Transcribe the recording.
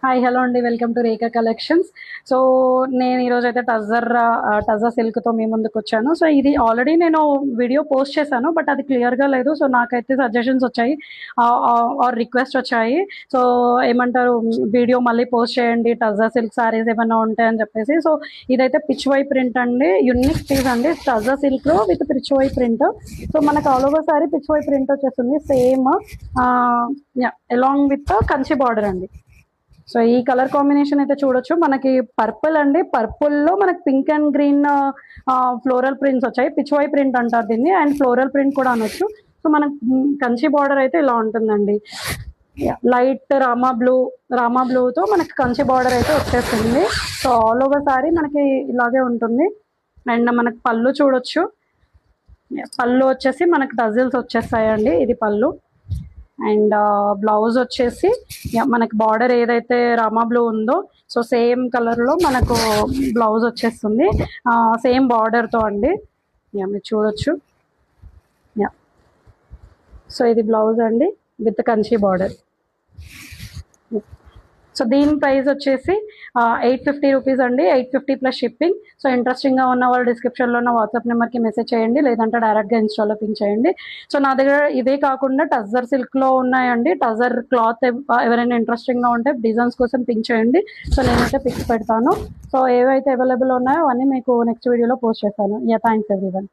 Hi hello అండి, welcome to Rekha collections. So నేను ఈరోజు అయితే టజర్ సిల్క్తో మీ ముందుకు వచ్చాను. సో ఇది ఆల్రెడీ నేను వీడియో పోస్ట్ చేశాను, బట్ అది క్లియర్గా లేదు. సో నాకైతే సజెషన్స్ వచ్చాయి ఆర్ రిక్వెస్ట్ వచ్చాయి. సో ఏమంటారు, వీడియో మళ్ళీ పోస్ట్ చేయండి, టజర్ సిల్క్ సారీస్ ఏమైనా ఉంటాయని చెప్పేసి. సో ఇదైతే పిచ్ వై ప్రింట్ అండి, యూనిక్ పీస్ అండి, టజర్ సిల్క్లో with pichwai print. So మనకు all over sari pichwai print వచ్చేస్తుంది, same along with Kanchi border అండి. సో ఈ కలర్ కాంబినేషన్ అయితే చూడొచ్చు, మనకి పర్పుల్ అండి, పర్పుల్లో మనకి pink and green floral prints వచ్చాయి. పిచ్వై ప్రింట్ అంటారు దీన్ని, అండ్ ఫ్లోరల్ ప్రింట్ కూడా అనొచ్చు. సో మనకి కంచి బార్డర్ అయితే ఇలా ఉంటుందండి, లైట్ రామా బ్లూతో మనకి కంచి బార్డర్ అయితే వచ్చేస్తుంది. సో ఆల్ ఓవర్ సారీ మనకి ఇలాగే ఉంటుంది. అండ్ మనకి పళ్ళు చూడొచ్చు, పళ్ళు వచ్చేసి మనకి డజిల్స్ వచ్చేస్తాయండి, ఇది పళ్ళు. అండ్ బ్లౌజ్ వచ్చేసి మనకి బార్డర్ ఏదైతే రామా బ్లూ ఉందో సో సేమ్ కలర్లో మనకు బ్లౌజ్ వచ్చేస్తుంది, సేమ్ బార్డర్తో అండి. మీరు చూడొచ్చు. సో ఇది బ్లౌజ్ అండి విత్ కంచి బార్డర్. సో దీని ప్రైస్ వచ్చేసి 850 రూపీస్ అండి, 850 ప్లస్ షిప్పింగ్. సో ఇంట్రెస్టింగ్గా ఉన్న వాళ్ళు డిస్క్రిప్షన్లో ఉన్న వాట్సాప్ నెంబర్కి మెసేజ్ చేయండి, లేదంటే డైరెక్ట్గా ఇన్స్టాలో పింక్ చేయండి. సో నా దగ్గర ఇదే కాకుండా టజర్ సిల్క్లో ఉన్నాయండి, టజర్ క్లాత్ ఎవరైనా ఇంట్రెస్టింగ్గా ఉంటే డిజైన్స్ కోసం పింక్ చేయండి. సో నేనైతే పిక్స్ పెడతాను. సో ఏవైతే అవైలబుల్ ఉన్నాయో అవన్నీ మీకు నెక్స్ట్ వీడియోలో పోస్ట్ చేస్తాను. Thanks everyone.